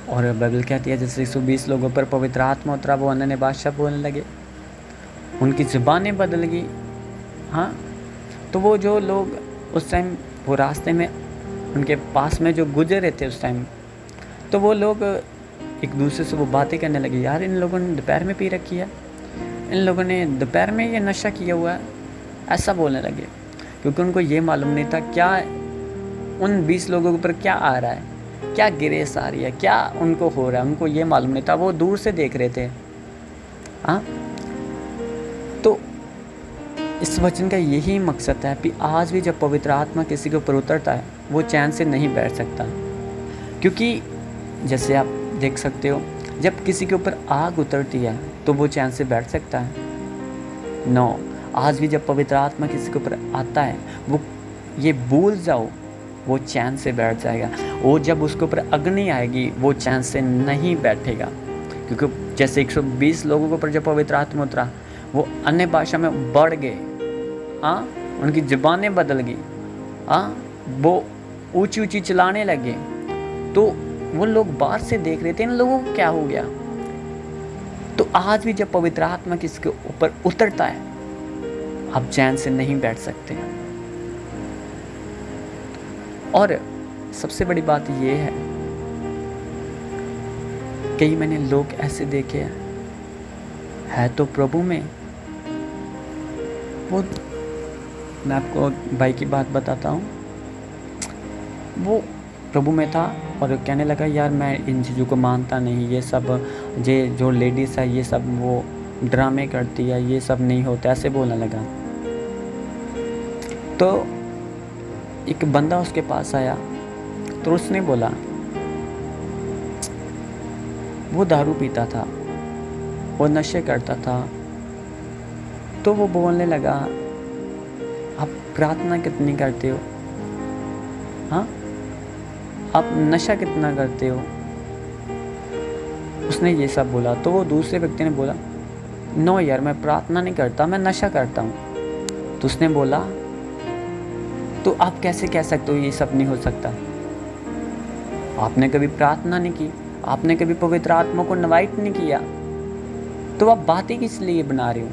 और बाइबल कहती है जैसे 120 लोगों पर पवित्र आत्मा उतरा, वो अन्य भाषा बोलने लगे, उनकी ज़ुबानें बदल गई। हाँ, तो वो जो लोग उस टाइम वो रास्ते में उनके पास में जो गुजर रहे थे उस टाइम, तो वो लोग एक दूसरे से वो बातें करने लगे, यार इन लोगों ने दोपहर में पी रखी है, इन लोगों ने दोपहर में ये नशा किया हुआ है, ऐसा बोलने लगे। क्योंकि उनको ये मालूम नहीं था क्या उन 20 लोगों के ऊपर क्या आ रहा है, क्या गिरेस आ रही है, क्या उनको हो रहा है, उनको ये मालूम नहीं था, वो दूर से देख रहे थे। हाँ, तो इस वचन का यही मकसद है कि आज भी जब पवित्र आत्मा किसी के ऊपर उतरता है, वो चैन से नहीं बैठ सकता। क्योंकि जैसे आप देख सकते हो, जब किसी के ऊपर आग उतरती है तो वो चैन से बैठ सकता है? नो। आज भी जब पवित्र आत्मा किसी के ऊपर आता है, वो ये भूल जाओ, वो चैन से बैठ जाएगा। और जब उसके ऊपर अग्नि आएगी, वो चैन से नहीं बैठेगा। क्योंकि जैसे 120 लोगों के ऊपर जब पवित्र आत्मा उतरा, वो अन्य भाषा में बढ़ गए। हाँ, उनकी ज़ुबानें बदल गई। हाँ, वो ऊंची ऊंची चलाने लगे। तो वो लोग बाहर से देख रहे थे, इन लोगों को क्या हो गया। तो आज भी जब पवित्र आत्मा किसके ऊपर उतरता है, आप चैन से नहीं बैठ सकते। और सबसे बड़ी बात ये है, कई मैंने लोग ऐसे देखे हैं, है तो प्रभु में, वो मैं आपको भाई की बात बताता हूँ, वो प्रभु में था और कहने लगा यार मैं इन चीज़ों को मानता नहीं, ये सब ये जो लेडीज़ है ये सब वो ड्रामे करती है, ये सब नहीं होता, ऐसे बोलने लगा। तो एक बंदा उसके पास आया, तो उसने बोला, वो दारू पीता था, वो नशे करता था। तो वो बोलने लगा, आप प्रार्थना कितनी करते हो? हाँ, आप नशा कितना करते हो? उसने ये सब बोला। तो वो दूसरे व्यक्ति ने बोला, नो यार मैं प्रार्थना नहीं करता, मैं नशा करता हूँ। तो उसने बोला, तो आप कैसे कह सकते हो ये सब नहीं हो सकता? आपने कभी प्रार्थना नहीं की, आपने कभी पवित्र आत्मा को इनवाइट नहीं किया, तो आप बातें किस लिए बना रहे हो?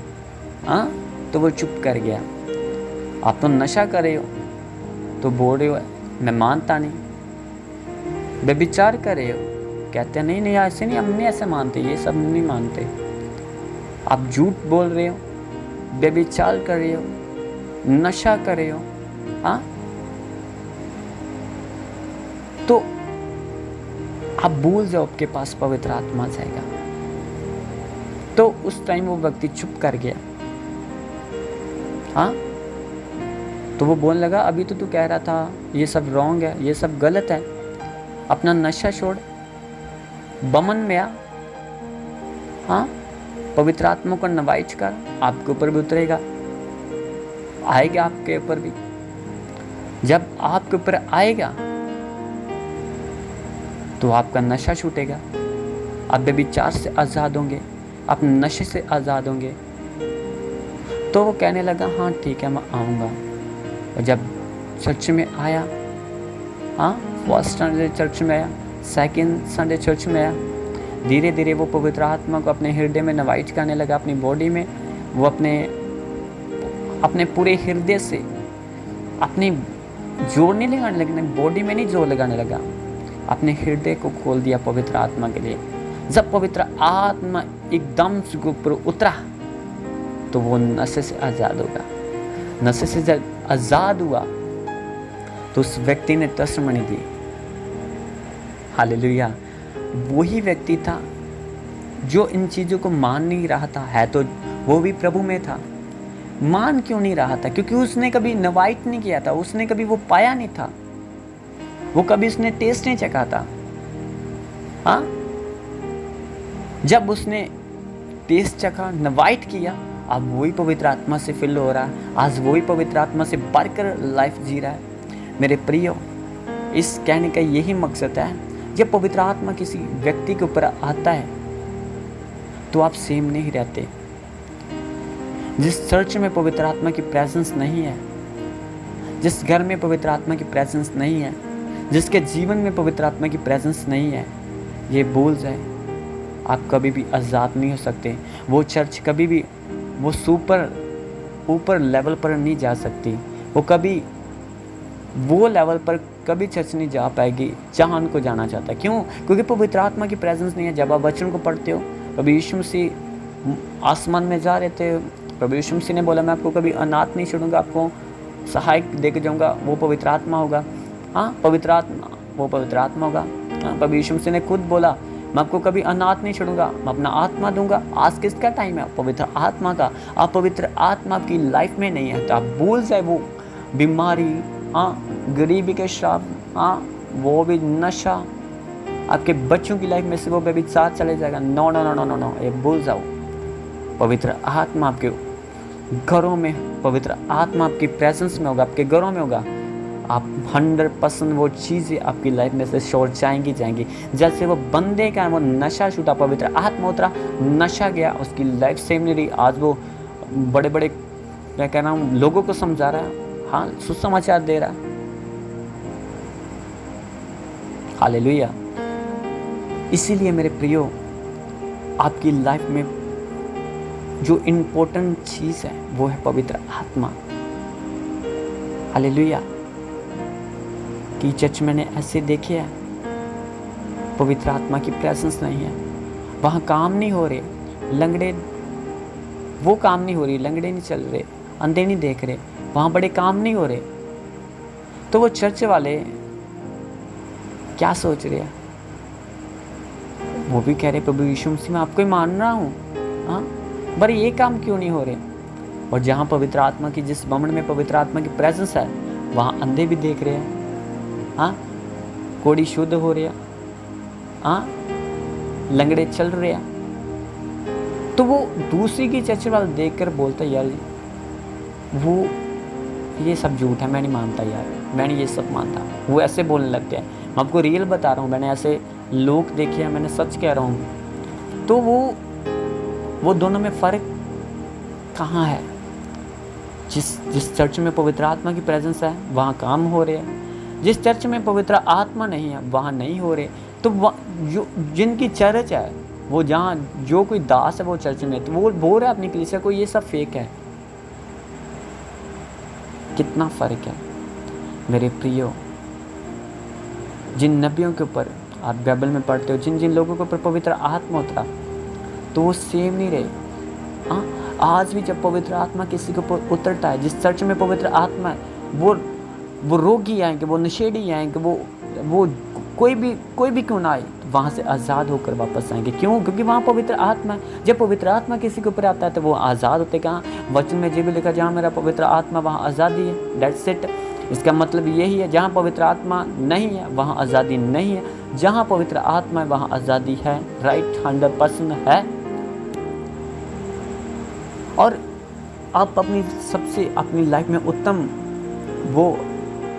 हाँ, तो वो चुप कर गया। आप तो नशा कर रहे हो, तो बोल रहे हो मैं मानता नहीं। व्यभिचार कर रहे हो, कहते हैं नहीं नहीं ऐसे नहीं, हम नहीं ऐसे मानते, ये सब नहीं मानते। आप झूठ बोल रहे हो, व्यभिचार कर रहे हो, नशा कर रहे हो। हाँ, तो आप भूल जाओ, आपके पास पवित्र आत्मा जाएगा। तो उस टाइम वो व्यक्ति चुप कर गया। हाँ, तो वो बोलने लगा, अभी तो तू कह रहा था ये सब रॉन्ग है, ये सब गलत है, अपना नशा छोड़, बमन में आ। हाँ, पवित्र आत्मा को इनवाइट कर, आपके ऊपर भी उतरेगा, आएगा आपके ऊपर भी। जब आपके ऊपर आएगा तो आपका नशा छूटेगा, आप व्यभिचार से आज़ाद होंगे, आप नशे से आज़ाद होंगे। तो वो कहने लगा, हाँ ठीक है मैं आऊँगा। और जब चर्च में आया, हाँ फर्स्ट संडे चर्च में आया, सेकंड संडे चर्च में आया, धीरे धीरे वो पवित्र आत्मा को अपने हृदय में इनवाइट करने लगा, अपनी बॉडी में। वो अपने पूरे हृदय से अपनी जोर नहीं लगाने लगा, बॉडी में नहीं जोर लगाने लगा, अपने हृदय को खोल दिया पवित्र आत्मा के लिए। जब पवित्र आत्मा एकदम से ऊपर उतरा तो वो नशे से आज़ाद होगा। नशे से जब आज़ाद हुआ तो उस व्यक्ति ने तस्मनी दी। हालेलुया। वही व्यक्ति था जो इन चीज़ों को मान नहीं रहा था, है तो वो भी प्रभु में था। मान क्यों नहीं रहा था? क्योंकि उसने कभी इनवाइट नहीं किया था, उसने कभी वो पाया नहीं था, वो कभी उसने टेस्ट नहीं चखा था। हाँ, जब उसने टेस्ट चखा, इनवाइट किया, अब वही पवित्र आत्मा से फिल हो रहा है, आज वही पवित्र आत्मा से बढ़कर लाइफ जी रहा है। मेरे प्रियो, इस कहने का यही मकसद है, जब पवित्र आत्मा किसी व्यक्ति के ऊपर आता है तो आप सेम नहीं रहते। जिस चर्च में पवित्र आत्मा की प्रेजेंस नहीं है, जिस घर में पवित्र आत्मा की प्रेजेंस नहीं है, जिसके जीवन में पवित्र आत्मा की प्रेजेंस नहीं है, ये भूल जाए, आप कभी भी आज़ाद नहीं हो सकते। वो चर्च कभी भी वो ऊपर लेवल पर नहीं जा सकती। वो कभी वो लेवल पर कभी चर्च नहीं जा पाएगी जहाँ उनको जाना चाहता है। क्यों? क्योंकि पवित्र आत्मा की प्रेजेंस नहीं है। जब आप वचन को पढ़ते हो, प्रभु यीशु मसीह आसमान में जा रहे थे, प्रभु यीशु मसीह ने बोला मैं आपको कभी अनाथ नहीं छोड़ूंगा, आपको सहायक देकर जाऊंगा, वो पवित्र आत्मा होगा। हाँ, पवित्र आत्मा होगा। हाँ, प्रभु यीशु मसीह ने खुद बोला मैं आपको कभी अनाथ नहीं छोड़ूंगा, मैं अपना आत्मा दूंगा। आज किसका टाइम है? पवित्र आत्मा का। आप पवित्र आत्मा आपकी लाइफ में नहीं है तो आप भूल जाए वो बीमारी, हाँ, गरीबी के श्राप, हाँ, वो भी नशा, आपके बच्चों की लाइफ में से वो भी साथ चले जाएगा। No no no no no no, ये भूल जाओ। पवित्र आत्मा आपके घरों में, पवित्र आत्मा आपकी प्रेजेंस में होगा, आपके घरों में होगा। आप 100% वो चीज़ें आपकी लाइफ में से छोड़ जाएंगी। जैसे वो बंदे का वो नशा छूटा, पवित्र आत्मा उतरा, नशा गया, उसकी लाइफ सेम नहीं रही। आज वो बड़े बड़े मैं कह रहा हूँ लोगों को समझा रहा है, हाँ, सुसमाचार दे रहा है। हालेलुया। इसीलिए मेरे प्रियो, आपकी लाइफ में जो इम्पोर्टेंट चीज़ है वो है पवित्र आत्मा। हालेलुया। कि चर्च मैंने ऐसे देखे हैं, पवित्र आत्मा की प्रेजेंस नहीं है, वहाँ काम नहीं हो रहे, लंगड़े वो काम नहीं हो रही, लंगड़े नहीं चल रहे, अंधे नहीं देख रहे, वहाँ बड़े काम नहीं हो रहे। तो वो चर्च वाले क्या सोच रहे हैं? वो भी कह रहे प्रभु यीशु मसीह मैं आपको ही मान रहा हूँ, हाँ, पर ये काम क्यों नहीं हो रहे? और जहाँ पवित्र आत्मा की, जिस भवन में पवित्र आत्मा की प्रेजेंस है, वहाँ अंधे भी देख रहे हैं, हाँ, कोढ़ी शुद्ध हो रहे हैं, हाँ, लंगड़े चल रहे हैं। तो वो दूसरी की चर्च वाला देख कर बोलता यार वो ये सब झूठ है, मैं नहीं मानता यार, मैं नहीं ये सब मानता। वो ऐसे बोलने लगते हैं। मैं आपको रियल बता रहा हूँ, मैंने ऐसे लोग देखे हैं, मैंने सच कह रहा हूँ। तो वो दोनों में फ़र्क कहाँ है? जिस चर्च में पवित्र आत्मा की प्रेजेंस है वहाँ काम हो रहे हैं, जिस चर्च में पवित्र आत्मा नहीं है वहाँ नहीं हो रहे। तो जो जिनकी चर्च है, वो जहाँ जो कोई दास है वो चर्च में, तो वो बोल रहा है अपनी कलीसिया को ये सब फेक है। कितना फ़र्क है मेरे प्रियो। जिन नबियों के ऊपर आप बाइबल में पढ़ते हो, जिन लोगों के ऊपर पवित्र आत्मा उतरा, तो वो सेम नहीं रहे। हाँ, आज भी जब पवित्र आत्मा किसी के ऊपर उतरता है, जिस चर्च में पवित्र आत्मा है, वो रोगी आएंगे, वो नशेड़ी आएंगे, वो कोई भी क्यों ना आए, तो वहाँ से आज़ाद होकर वापस आएंगे। क्यों? क्योंकि वहाँ पवित्र आत्मा है। जब पवित्र आत्मा किसी के ऊपर आता है तो वो आज़ाद होते। कहाँ? वचन में जो भी लिखा, जहाँ मेरा पवित्र आत्मा वहाँ आज़ादी है। That's it. इसका मतलब यही है, जहाँ पवित्र आत्मा नहीं है वहाँ आज़ादी नहीं है, जहाँ पवित्र आत्मा है वहाँ आज़ादी है। राइट, 100% है। और आप अपनी लाइफ में उत्तम वो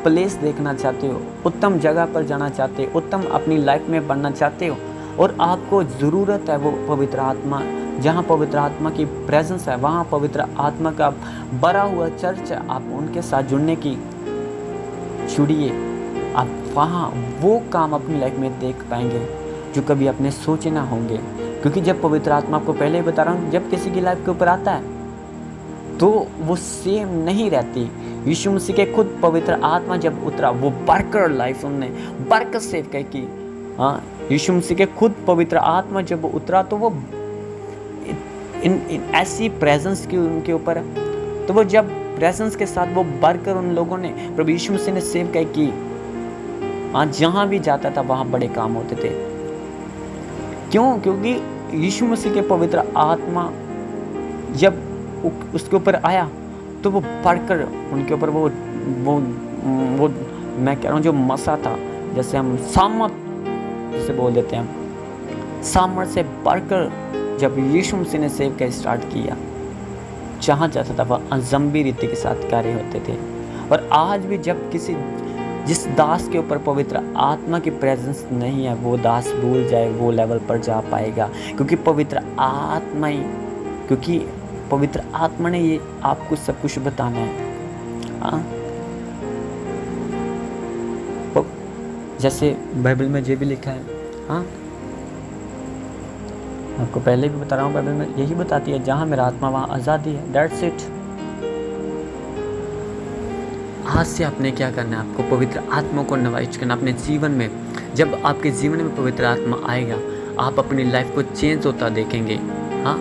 प्लेस देखना चाहते हो, उत्तम जगह पर जाना चाहते हो, उत्तम अपनी लाइफ में बढ़ना चाहते हो, और आपको ज़रूरत है वो पवित्र आत्मा, जहाँ पवित्र आत्मा की प्रेजेंस है वहाँ पवित्र आत्मा का भरा हुआ चर्च है, आप उनके साथ जुड़ने की जुड़िए। आप वहाँ वो काम अपनी लाइफ में देख पाएंगे जो कभी आपने सोचे ना होंगे। क्योंकि जब पवित्र आत्मा, आपको पहले ही बता रहा हूँ, जब किसी की लाइफ के ऊपर आता है तो वो सेम नहीं रहती। यीशु मसीह के खुद पवित्र आत्मा जब उतरा, वो बढ़कर लाइफ उनने बढ़कर सेव की। हाँ, यीशु मसीह के खुद पवित्र आत्मा जब उतरा तो वो इन ऐसी प्रेजेंस की उनके ऊपर, तो वो जब प्रेजेंस के साथ वो बढ़कर उन लोगों ने, प्रभु यीशु मसीह ने सेव की। हाँ, जहाँ भी जाता था वहाँ बड़े काम होते थे। क्यों? क्योंकि यीशु मसीह के पवित्र आत्मा जब उसके ऊपर आया तो वो बढ़कर उनके ऊपर वो मैं कह रहा हूँ जो मसा था, जैसे हम सामर्थ जिसे बोल देते हैं, सामर्थ से बढ़कर जब यीशु मसीह ने सेव का स्टार्ट किया, जहाँ जाता था वह अजंबी रीति के साथ कार्य होते थे। और आज भी जब जिस दास के ऊपर पवित्र आत्मा की प्रेजेंस नहीं है, वो दास भूल जाए वो लेवल पर जा पाएगा। क्योंकि पवित्र आत्मा ने ये आपको सब कुछ बताना है। हाँ, जैसे बाइबल में जो भी लिखा है, हाँ, आपको पहले भी बता रहा हूँ, बाइबल में यही बताती है, जहाँ मेरा आत्मा वहाँ आज़ादी है। That's it. आज से आपने क्या करना है, आपको पवित्र आत्मा को इनवाइट करना अपने जीवन में। जब आपके जीवन में पवित्र आत्मा आएगा, आप अपनी लाइफ को चेंज होता देखेंगे। हाँ,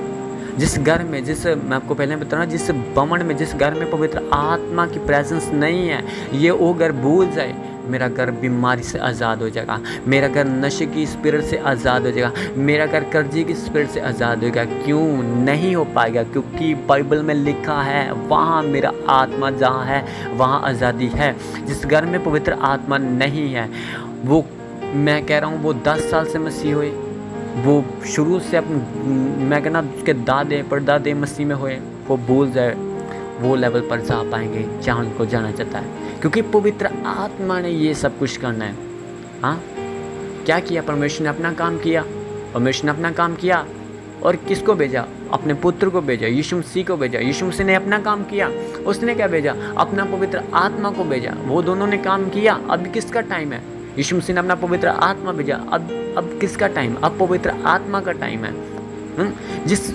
जिस घर में, मैं आपको पहले बता रहा हूँ, जिस बमन में, जिस घर में पवित्र आत्मा की प्रेजेंस नहीं है, ये वो घर भूल जाए। मेरा घर बीमारी से आज़ाद हो जाएगा, मेरा घर नशे की स्पिरिट से आज़ाद हो जाएगा, मेरा घर कर्जे की स्पिरिट से आज़ाद होगा। क्यों नहीं हो पाएगा? क्योंकि बाइबल में लिखा है, वहाँ मेरा आत्मा जहाँ है वहाँ आज़ादी है। जिस घर में पवित्र आत्मा नहीं है, वो, मैं कह रहा हूँ, वो 10 साल से मसीह हुए, वो शुरू से मैं कहना उसके दादे परदादे मसीह में हुए, वो भूल जाए, वो लेवल पर जा पाएंगे जहाँ उनको जाना चाहता है। क्योंकि पवित्र आत्मा ने ये सब कुछ करना है। हाँ, क्या किया? परमेश्वर ने अपना काम किया, परमेश्वर ने अपना काम किया। और किसको भेजा? अपने पुत्र को भेजा, यीशु मसीह को भेजा। यीशु मसीह ने अपना काम किया, उसने क्या भेजा? अपना पवित्र आत्मा को भेजा। वो दोनों ने काम किया। अब किसका टाइम है? यीशु मसीह ने अपना पवित्र आत्मा भेजा। अब किसका टाइम? अब पवित्र आत्मा का टाइम है। जिस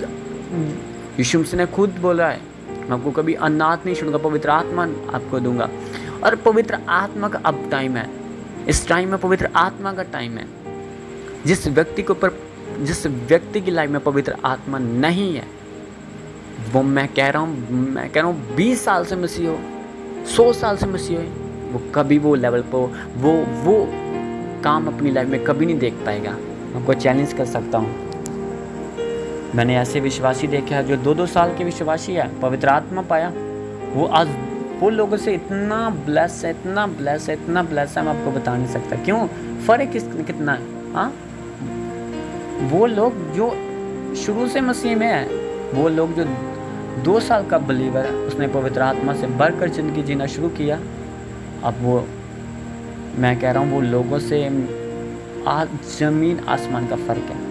यीशु मसीह ने खुद बोला है, मैं आपको कभी अनाथ नहीं छोड़ूंगा, पवित्र आत्मा आपको दूंगा। और पवित्र आत्मा का अब टाइम है। इस टाइम में पवित्र आत्मा का टाइम है। जिस व्यक्ति की लाइफ में पवित्र आत्मा नहीं है, वो मैं कह रहा हूँ 20 साल से मसीह हो, 100 साल से मसीह हो, वो कभी वो लेवल पर वो काम अपनी लाइफ में कभी नहीं देख पाएगा। आपको चैलेंज कर सकता हूँ। मैंने ऐसे विश्वासी देखे हैं जो 2-2 साल के विश्वासी है, पवित्र आत्मा पाया। वो आज वो लोगों से इतना ब्लेस है, इतना ब्लेस है, इतना ब्लेस है, मैं आपको बता नहीं सकता। क्यों? फ़र्क कितना है। हाँ, वो लोग जो शुरू से मसीह में है, वो लोग जो 2 साल का बिलीवर है, उसने पवित्र आत्मा से बढ़कर ज़िंदगी जीना शुरू किया। अब वो, मैं कह रहा हूँ, वो लोगों से आज ज़मीन आसमान का फ़र्क है।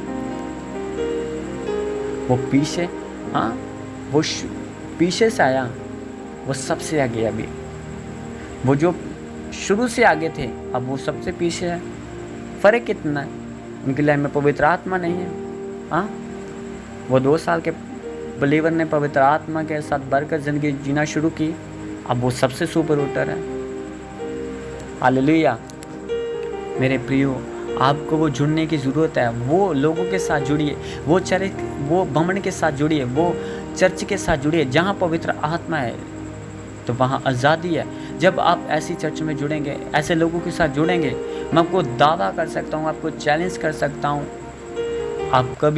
वो पीछे, हाँ, वो पीछे से आया, वो सबसे आगे। अभी वो जो शुरू से आगे थे, अब वो सबसे पीछे है। फ़र्क कितना है? उनकी लाइफ में पवित्र आत्मा नहीं है। हाँ, वो 2 साल के बिलीवर ने पवित्र आत्मा के साथ बढ़कर ज़िंदगी जीना शुरू की। अब वो सबसे सुपर रूटर है। हालेलुया। मेरे प्रियो, आपको वो जुड़ने की ज़रूरत है। वो लोगों के साथ जुड़िए, वो भ्रमण के साथ जुड़िए, वो चर्च के साथ जुड़िए जहाँ पवित्र आत्मा है, तो वहाँ आज़ादी है। जब आप ऐसी चर्च में जुड़ेंगे, ऐसे लोगों के साथ जुड़ेंगे, मैं आपको दावा कर सकता हूँ, आपको चैलेंज कर सकता हूँ, आप कभी